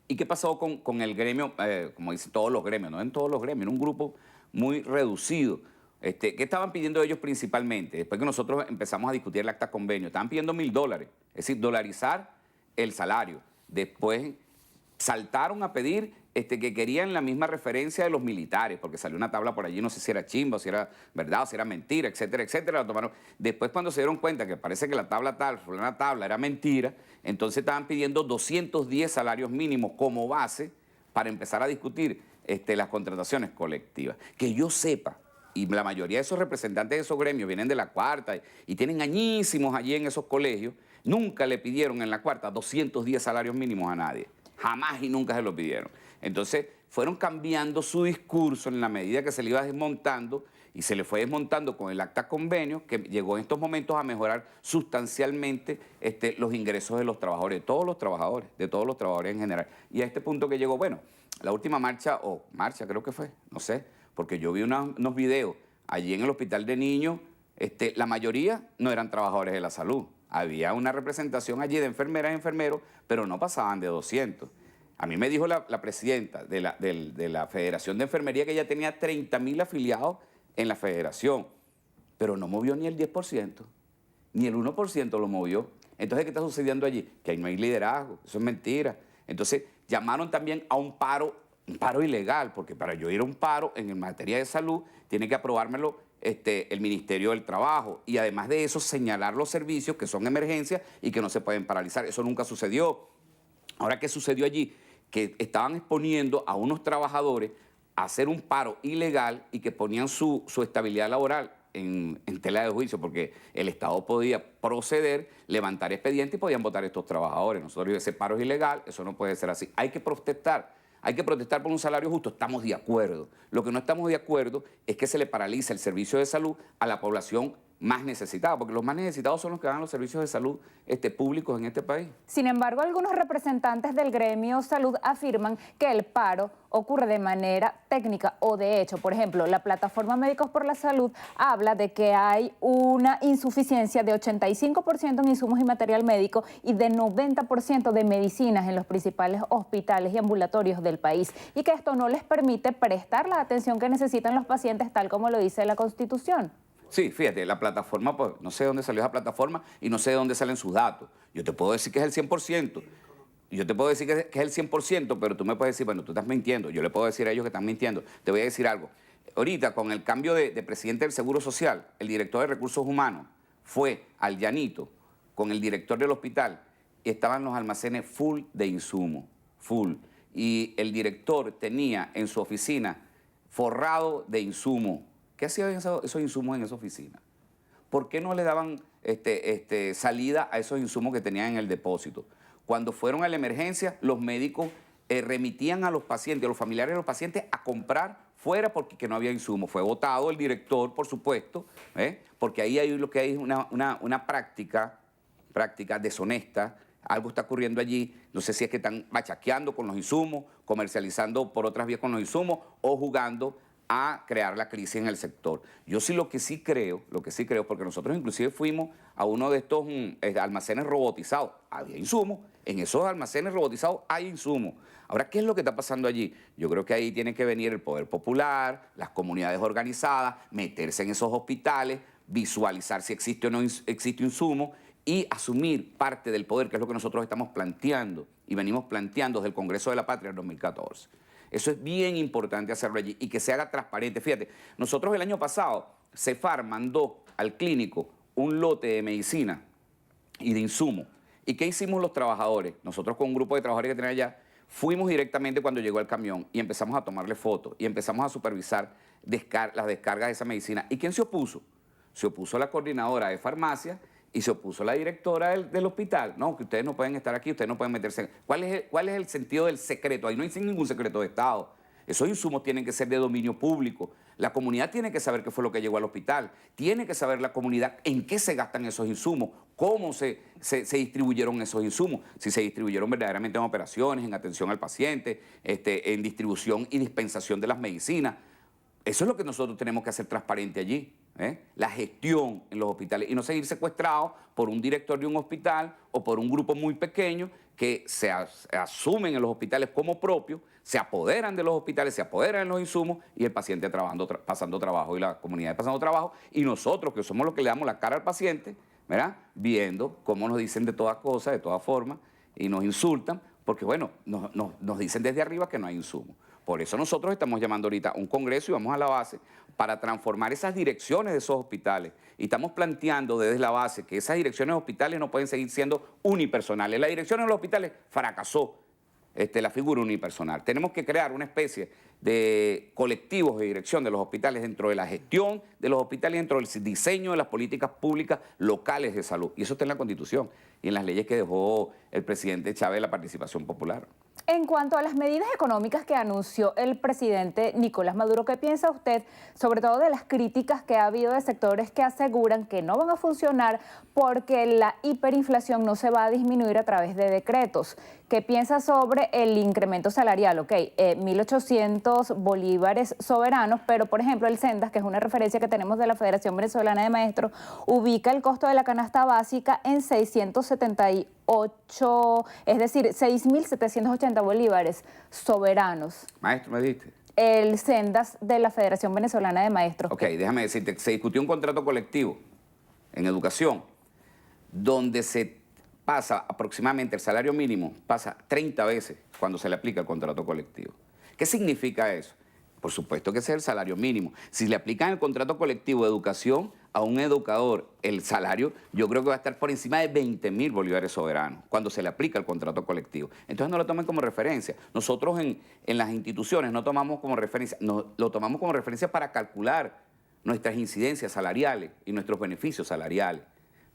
¿Y qué pasó con el gremio? Como dicen todos los gremios, no en todos los gremios, en un grupo muy reducido. ¿Qué estaban pidiendo ellos principalmente? Después que nosotros empezamos a discutir el acta convenio, estaban pidiendo $1.000, es decir, dolarizar el salario. Después saltaron a pedir que querían la misma referencia de los militares, porque salió una tabla por allí, no sé si era chimba, o si era verdad, o si era mentira, etcétera, etcétera. La tomaron. Después, cuando se dieron cuenta que parece que la tabla tal, una tabla era mentira, entonces estaban pidiendo 210 salarios mínimos como base para empezar a discutir las contrataciones colectivas. Que yo sepa, y la mayoría de esos representantes de esos gremios vienen de la Cuarta y tienen añísimos allí en esos colegios, nunca le pidieron en la Cuarta 210 salarios mínimos a nadie. Jamás y nunca se lo pidieron. Entonces, fueron cambiando su discurso en la medida que se le iba desmontando y se le fue desmontando con el acta convenio, que llegó en estos momentos a mejorar sustancialmente los ingresos de los trabajadores, de todos los trabajadores en general. Y a este punto que llegó, bueno, la última marcha creo que fue, no sé, porque yo vi unos videos allí en el hospital de niños, la mayoría no eran trabajadores de la salud. Había una representación allí de enfermeras y enfermeros, pero no pasaban de 200. A mí me dijo la presidenta de la Federación de Enfermería que ella tenía 30.000 afiliados en la federación, pero no movió ni el 10%, ni el 1% lo movió. Entonces, ¿qué está sucediendo allí? Que ahí no hay liderazgo, eso es mentira. Entonces, llamaron también a un paro ilegal, porque para yo ir a un paro en materia de salud, tiene que aprobármelo el Ministerio del Trabajo y además de eso señalar los servicios que son emergencias y que no se pueden paralizar. Eso nunca sucedió. Ahora, ¿qué sucedió allí? Que estaban exponiendo a unos trabajadores a hacer un paro ilegal y que ponían su estabilidad laboral en tela de juicio, porque el Estado podía proceder, levantar expediente y podían votar a estos trabajadores. Nosotros dijimos, ese paro es ilegal, eso no puede ser así. Hay que protestar. Hay que protestar por un salario justo, estamos de acuerdo. Lo que no estamos de acuerdo es que se le paralice el servicio de salud a la población más necesitada, porque los más necesitados son los que dan los servicios de salud públicos en este país. Sin embargo, algunos representantes del gremio salud afirman que el paro ocurre de manera técnica o de hecho. Por ejemplo, la plataforma Médicos por la Salud habla de que hay una insuficiencia de 85% en insumos y material médico y de 90% de medicinas en los principales hospitales y ambulatorios del país, y que esto no les permite prestar la atención que necesitan los pacientes, tal como lo dice la Constitución. Sí, fíjate, la plataforma, pues no sé de dónde salió esa plataforma y no sé de dónde salen sus datos. Yo te puedo decir que es el 100%. Yo te puedo decir que es el 100%, pero tú me puedes decir, bueno, tú estás mintiendo. Yo le puedo decir a ellos que están mintiendo. Te voy a decir algo. Ahorita, con el cambio de presidente del Seguro Social, el director de Recursos Humanos fue al Llanito con el director del hospital y estaban los almacenes full de insumos, full. Y el director tenía en su oficina forrado de insumos. ¿Qué hacían esos insumos en esa oficina? ¿Por qué no le daban salida a esos insumos que tenían en el depósito? Cuando fueron a la emergencia, los médicos remitían a los pacientes, a los familiares de los pacientes, a comprar fuera porque que no había insumos. Fue votado el director, por supuesto, porque ahí hay lo que hay una práctica deshonesta. Algo está ocurriendo allí. No sé si es que están machaqueando con los insumos, comercializando por otras vías con los insumos o jugando a crear la crisis en el sector. Yo sí lo que sí creo, porque nosotros inclusive fuimos a uno de estos almacenes robotizados. Había insumos, en esos almacenes robotizados hay insumos. Ahora, ¿qué es lo que está pasando allí? Yo creo que ahí tiene que venir el poder popular, las comunidades organizadas, meterse en esos hospitales, visualizar si existe o no existe insumo y asumir parte del poder, que es lo que nosotros estamos planteando y venimos planteando desde el Congreso de la Patria en 2014. Eso es bien importante hacerlo allí y que se haga transparente. Fíjate, nosotros el año pasado, CEFAR mandó al clínico un lote de medicina y de insumos. ¿Y qué hicimos los trabajadores? Nosotros con un grupo de trabajadores que tenían allá, fuimos directamente cuando llegó el camión y empezamos a tomarle fotos y empezamos a supervisar las descargas de esa medicina. ¿Y quién se opuso? Se opuso la coordinadora de farmacia y se opuso la directora del hospital. No, que ustedes no pueden estar aquí, ustedes no pueden meterse. ¿Cuál es el sentido del secreto? Ahí no hay ningún secreto de Estado. Esos insumos tienen que ser de dominio público. La comunidad tiene que saber qué fue lo que llegó al hospital. Tiene que saber la comunidad en qué se gastan esos insumos, cómo se distribuyeron esos insumos, si se distribuyeron verdaderamente en operaciones, en atención al paciente, en distribución y dispensación de las medicinas. Eso es lo que nosotros tenemos que hacer transparente allí. La gestión en los hospitales y no seguir secuestrados por un director de un hospital o por un grupo muy pequeño que se asumen en los hospitales como propios, se apoderan de los hospitales, se apoderan de los insumos y el paciente pasando trabajo y la comunidad pasando trabajo y nosotros que somos los que le damos la cara al paciente, ¿verdad? Viendo cómo nos dicen de todas cosas, de todas formas y nos insultan porque bueno, nos dicen desde arriba que no hay insumos. Por eso nosotros estamos llamando ahorita a un congreso y vamos a la base para transformar esas direcciones de esos hospitales. Y estamos planteando desde la base que esas direcciones de hospitales no pueden seguir siendo unipersonales. La dirección de los hospitales fracasó la figura unipersonal. Tenemos que crear una especie de colectivos de dirección de los hospitales dentro de la gestión de los hospitales, dentro del diseño de las políticas públicas locales de salud. Y eso está en la Constitución y en las leyes que dejó el presidente Chávez de la participación popular. En cuanto a las medidas económicas que anunció el presidente Nicolás Maduro, ¿qué piensa usted, sobre todo de las críticas que ha habido de sectores que aseguran que no van a funcionar porque la hiperinflación no se va a disminuir a través de decretos? ¿Qué piensa sobre el incremento salarial? Ok, 1.800 bolívares soberanos, pero por ejemplo el Sendas, que es una referencia que tenemos de la Federación Venezolana de Maestros, ubica el costo de la canasta básica en 678, es decir, 6.780 bolívares soberanos. Maestro, me diste. El Sendas de la Federación Venezolana de Maestros. Ok, déjame decirte, se discutió un contrato colectivo en educación donde se pasa aproximadamente el salario mínimo, pasa 30 veces cuando se le aplica el contrato colectivo. ¿Qué significa eso? Por supuesto que ese es el salario mínimo. Si le aplican el contrato colectivo de educación a un educador, el salario yo creo que va a estar por encima de 20.000 bolívares soberanos cuando se le aplica el contrato colectivo. Entonces no lo tomen como referencia. Nosotros en las instituciones no tomamos como referencia, lo tomamos como referencia para calcular nuestras incidencias salariales y nuestros beneficios salariales.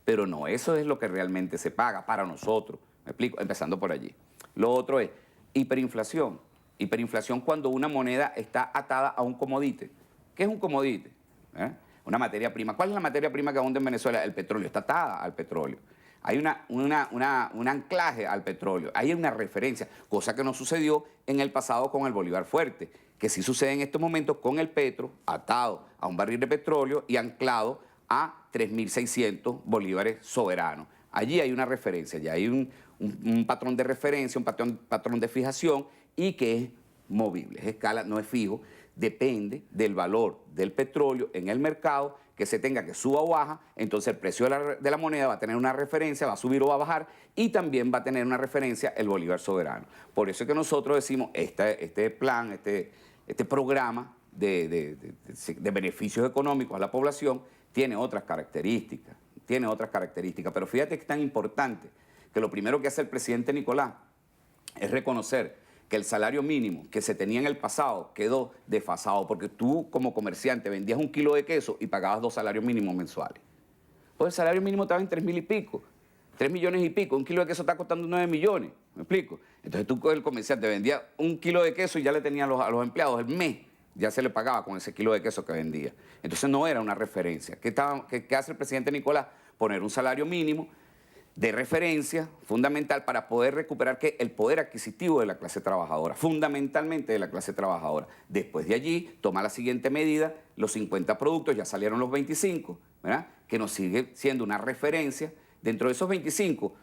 Pero no, eso es lo que realmente se paga para nosotros. ¿Me explico? Empezando por allí. Lo otro es hiperinflación. Hiperinflación cuando una moneda está atada a un comodite. ¿Qué es un comodite? Una materia prima. ¿Cuál es la materia prima que abunda en Venezuela? El petróleo. Está atada al petróleo. Hay un anclaje al petróleo. Hay una referencia, cosa que no sucedió en el pasado con el Bolívar Fuerte, que sí sucede en estos momentos con el petro atado a un barril de petróleo y anclado a 3.600 bolívares soberanos. Allí hay una referencia, ya hay un patrón de referencia, un patrón de fijación y que es movible, es escala, no es fijo, depende del valor del petróleo en el mercado, que se tenga que suba o baja, entonces el precio de la moneda va a tener una referencia, va a subir o va a bajar y también va a tener una referencia el bolívar soberano. Por eso es que nosotros decimos, este plan, este programa de beneficios económicos a la población tiene otras características, pero fíjate que es tan importante que lo primero que hace el presidente Nicolás es reconocer que el salario mínimo que se tenía en el pasado quedó desfasado, porque tú como comerciante vendías 1 kilo de queso y pagabas 2 salarios mínimos mensuales. Pues el salario mínimo estaba en 3.000 y pico. 3 millones y pico, un kilo de queso está costando 9 millones, ¿me explico? Entonces tú con el comerciante vendía un kilo de queso y ya le tenía a los empleados el mes, ya se le pagaba con ese kilo de queso que vendía. Entonces no era una referencia. ¿Qué hace el presidente Nicolás? Poner un salario mínimo de referencia fundamental para poder recuperar el poder adquisitivo de la clase trabajadora, fundamentalmente de la clase trabajadora. Después de allí, toma la siguiente medida, los 50 productos, ya salieron los 25, ¿verdad? Que nos sigue siendo una referencia. Dentro de esos 25,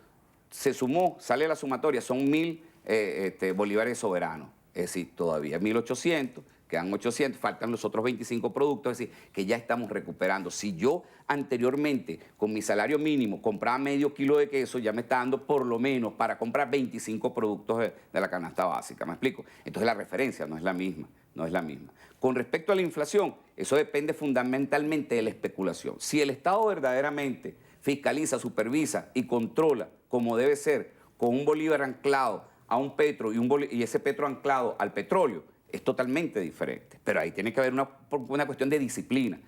sale la sumatoria, son 1.000 bolívares soberanos, es decir, todavía 1.800, quedan 800, faltan los otros 25 productos, es decir, que ya estamos recuperando. Si yo anteriormente, con mi salario mínimo, compraba medio kilo de queso, ya me está dando por lo menos para comprar 25 productos de la canasta básica, ¿me explico? Entonces la referencia no es la misma, no es la misma. Con respecto a la inflación, eso depende fundamentalmente de la especulación. Si el Estado verdaderamente fiscaliza, supervisa y controla como debe ser, con un bolívar anclado a un petro y ese petro anclado al petróleo, es totalmente diferente. Pero ahí tiene que haber una cuestión de disciplina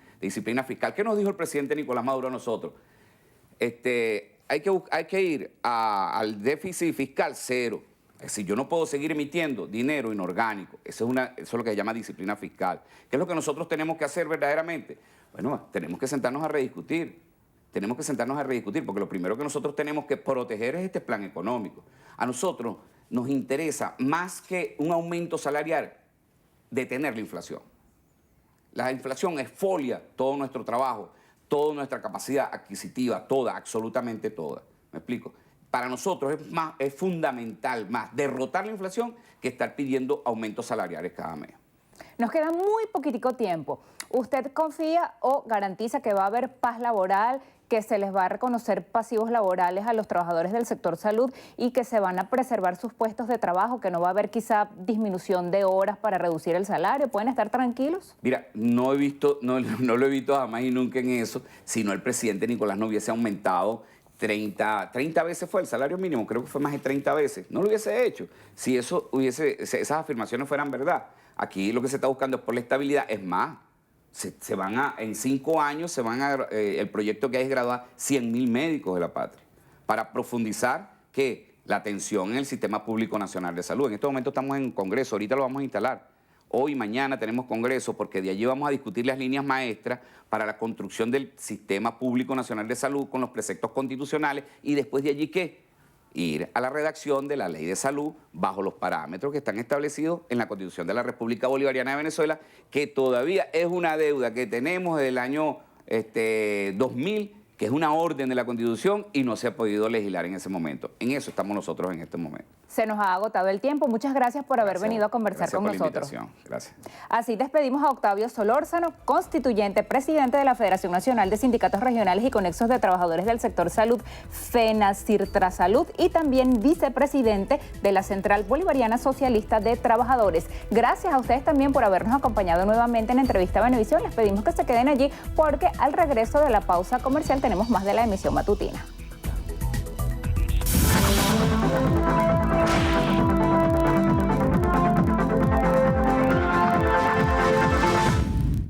fiscal. ¿Qué nos dijo el presidente Nicolás Maduro a nosotros? Hay que ir al déficit fiscal cero. Es decir, yo no puedo seguir emitiendo dinero inorgánico. Eso es lo que se llama disciplina fiscal. ¿Qué es lo que nosotros tenemos que hacer verdaderamente? Bueno, tenemos que sentarnos a rediscutir. Porque lo primero que nosotros tenemos que proteger es este plan económico. A nosotros nos interesa, más que un aumento salarial, detener la inflación. La inflación exfolia todo nuestro trabajo, toda nuestra capacidad adquisitiva, toda, absolutamente toda. ¿Me explico? Para nosotros es fundamental más derrotar la inflación que estar pidiendo aumentos salariales cada mes. Nos queda muy poquitico tiempo. ¿Usted confía o garantiza que va a haber paz laboral, que se les va a reconocer pasivos laborales a los trabajadores del sector salud y que se van a preservar sus puestos de trabajo, que no va a haber quizá disminución de horas para reducir el salario? ¿Pueden estar tranquilos? Mira, no lo he visto jamás y nunca en eso, si no el presidente Nicolás no hubiese aumentado 30 veces fue el salario mínimo, creo que fue más de 30 veces. No lo hubiese hecho si esas afirmaciones fueran verdad. Aquí lo que se está buscando es por la estabilidad, es más. En 5 años el proyecto que hay es graduar 100.000 médicos de la patria para profundizar la atención en el Sistema Público Nacional de Salud. En este momento estamos en Congreso, ahorita lo vamos a instalar. Hoy y mañana tenemos Congreso porque de allí vamos a discutir las líneas maestras para la construcción del Sistema Público Nacional de Salud con los preceptos constitucionales y después de allí ¿qué? Ir a la redacción de la Ley de Salud bajo los parámetros que están establecidos en la Constitución de la República Bolivariana de Venezuela, que todavía es una deuda que tenemos desde el año 2000, que es una orden de la Constitución y no se ha podido legislar en ese momento. En eso estamos nosotros en este momento. Se nos ha agotado el tiempo. Muchas gracias por haber venido a conversar con nosotros. Gracias. Así despedimos a Octavio Solórzano, constituyente, presidente de la Federación Nacional de Sindicatos Regionales y Conexos de Trabajadores del Sector Salud, FENACIRTRASALUD, y también vicepresidente de la Central Bolivariana Socialista de Trabajadores. Gracias a ustedes también por habernos acompañado nuevamente en Entrevista a Venevisión. Les pedimos que se queden allí porque al regreso de la pausa comercial tenemos más de la emisión matutina.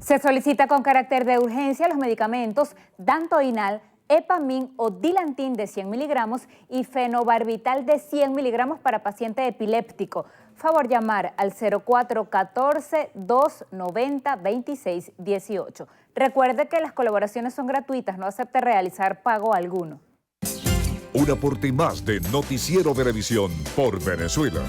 Se solicita con carácter de urgencia los medicamentos Dantoinal, Epamin o Dilantin de 100 miligramos y Fenobarbital de 100 miligramos para paciente epiléptico. Favor llamar al 0414-290-2618. Recuerde que las colaboraciones son gratuitas, no acepte realizar pago alguno. Un aporte más de Noticiero Venevisión por Venezuela.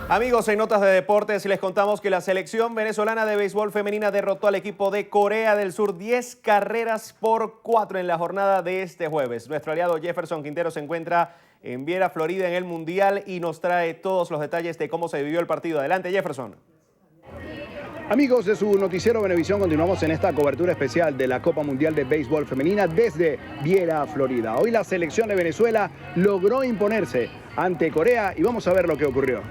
Amigos, en Notas de Deportes les contamos que la selección venezolana de béisbol femenina derrotó al equipo de Corea del Sur 10 carreras por 4 en la jornada de este jueves. Nuestro aliado Jefferson Quintero se encuentra en Viera, Florida, en el Mundial y nos trae todos los detalles de cómo se vivió el partido. Adelante, Jefferson. Amigos de su noticiero Venevisión, continuamos en esta cobertura especial de la Copa Mundial de Béisbol Femenina desde Viera, Florida. Hoy la selección de Venezuela logró imponerse ante Corea y vamos a ver lo que ocurrió.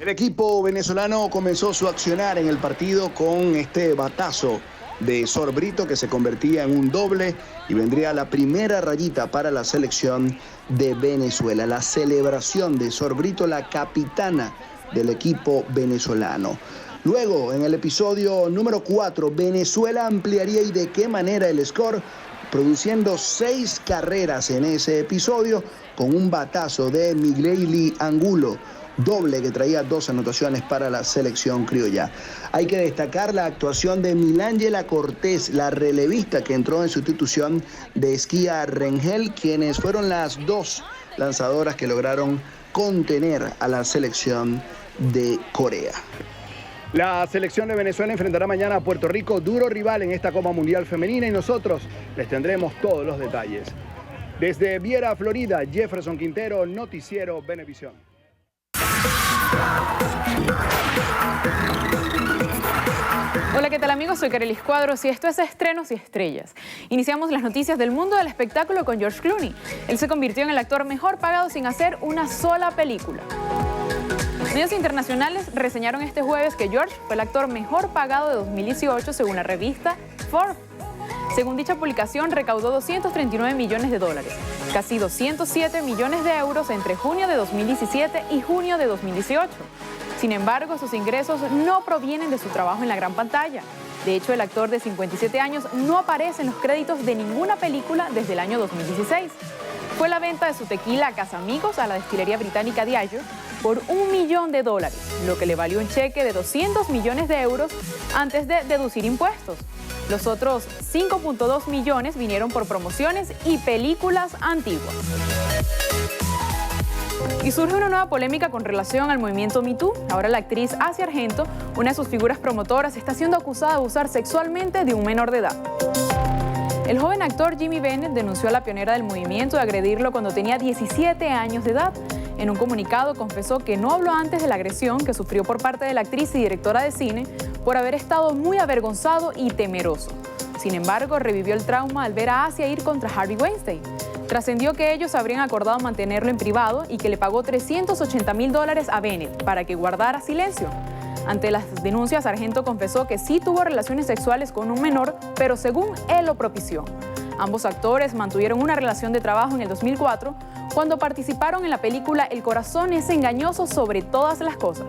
El equipo venezolano comenzó su accionar en el partido con este batazo de Sor Brito que se convertía en un doble y vendría la primera rayita para la selección de Venezuela. La celebración de Sor Brito, la capitana del equipo venezolano. Luego, en el episodio número 4, Venezuela ampliaría y de qué manera el score, produciendo 6 carreras en ese episodio con un batazo de Miguel Angulo, doble que traía 2 anotaciones para la selección criolla. Hay que destacar la actuación de Milángela Cortés, la relevista que entró en sustitución de Esquia Rengel, quienes fueron las 2 lanzadoras que lograron contener a la selección de Corea. La selección de Venezuela enfrentará mañana a Puerto Rico, duro rival en esta Copa Mundial Femenina, y nosotros les tendremos todos los detalles. Desde Viera, Florida, Jefferson Quintero, Noticiero Venevisión. Hola, ¿qué tal amigos? Soy Carelis Cuadros y esto es Estrenos y Estrellas. Iniciamos las noticias del mundo del espectáculo con George Clooney. Él se convirtió en el actor mejor pagado sin hacer una sola película. Medios internacionales reseñaron este jueves que George fue el actor mejor pagado de 2018 según la revista Forbes. Según dicha publicación, recaudó 239 millones de dólares, casi 207 millones de euros entre junio de 2017 y junio de 2018. Sin embargo, sus ingresos no provienen de su trabajo en la gran pantalla. De hecho, el actor de 57 años no aparece en los créditos de ninguna película desde el año 2016. Fue la venta de su tequila Casamigos a la destilería británica Diageo por $1 millón, lo que le valió un cheque de 200 millones de euros antes de deducir impuestos. Los otros 5.2 millones vinieron por promociones y películas antiguas. Y surge una nueva polémica con relación al movimiento Me Too. Ahora la actriz Asia Argento, una de sus figuras promotoras, está siendo acusada de abusar sexualmente de un menor de edad. El joven actor Jimmy Bennett denunció a la pionera del movimiento de agredirlo cuando tenía 17 años de edad. En un comunicado confesó que no habló antes de la agresión que sufrió por parte de la actriz y directora de cine por haber estado muy avergonzado y temeroso. Sin embargo, revivió el trauma al ver a Asia ir contra Harvey Weinstein. Trascendió que ellos habrían acordado mantenerlo en privado y que le pagó $380,000 a Bennett para que guardara silencio. Ante las denuncias, Argento confesó que sí tuvo relaciones sexuales con un menor, pero según él lo propició. Ambos actores mantuvieron una relación de trabajo en el 2004, cuando participaron en la película El corazón es engañoso sobre todas las cosas.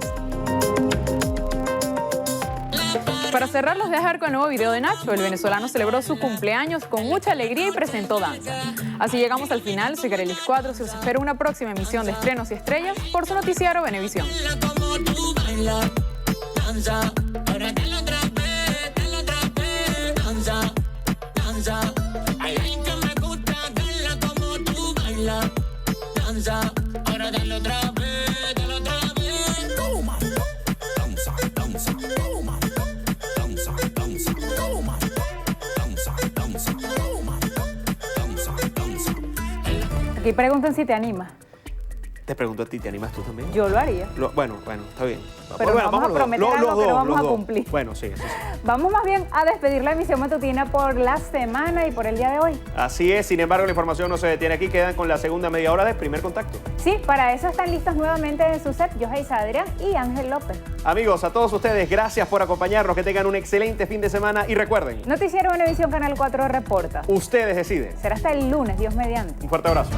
Para cerrar, los voy a dejar con el nuevo video de Nacho. El venezolano celebró su cumpleaños con mucha alegría y presentó danza. Así llegamos al final. Soy Carelis Cuadros y os espero en una próxima emisión de Estrenos y Estrellas por su noticiero Venevisión. Ahora dale otra vez, dale otra vez. Toma, danza, danza, toma, danza, danza, toma, danza, danza, toma, danza, danza. Aquí preguntan si te animas. Te pregunto a ti, ¿te animas tú también? Yo lo haría. Bueno, está bien. Pero bueno, vamos a prometer algo que no vamos a dos. cumplir. Bueno, sí, eso sí. Vamos más bien a despedir la emisión matutina por la semana y por el día de hoy. Así es, sin embargo, la información no se detiene aquí. Quedan con la segunda media hora de Primer Contacto. Sí, para eso están listos nuevamente en su set Yoheisa Adrián y Ángel López. Amigos, a todos ustedes, gracias por acompañarnos. Que tengan un excelente fin de semana y recuerden. Noticiero Venevisión Canal 4 reporta. Ustedes deciden. Será hasta el lunes, Dios mediante. Un fuerte abrazo.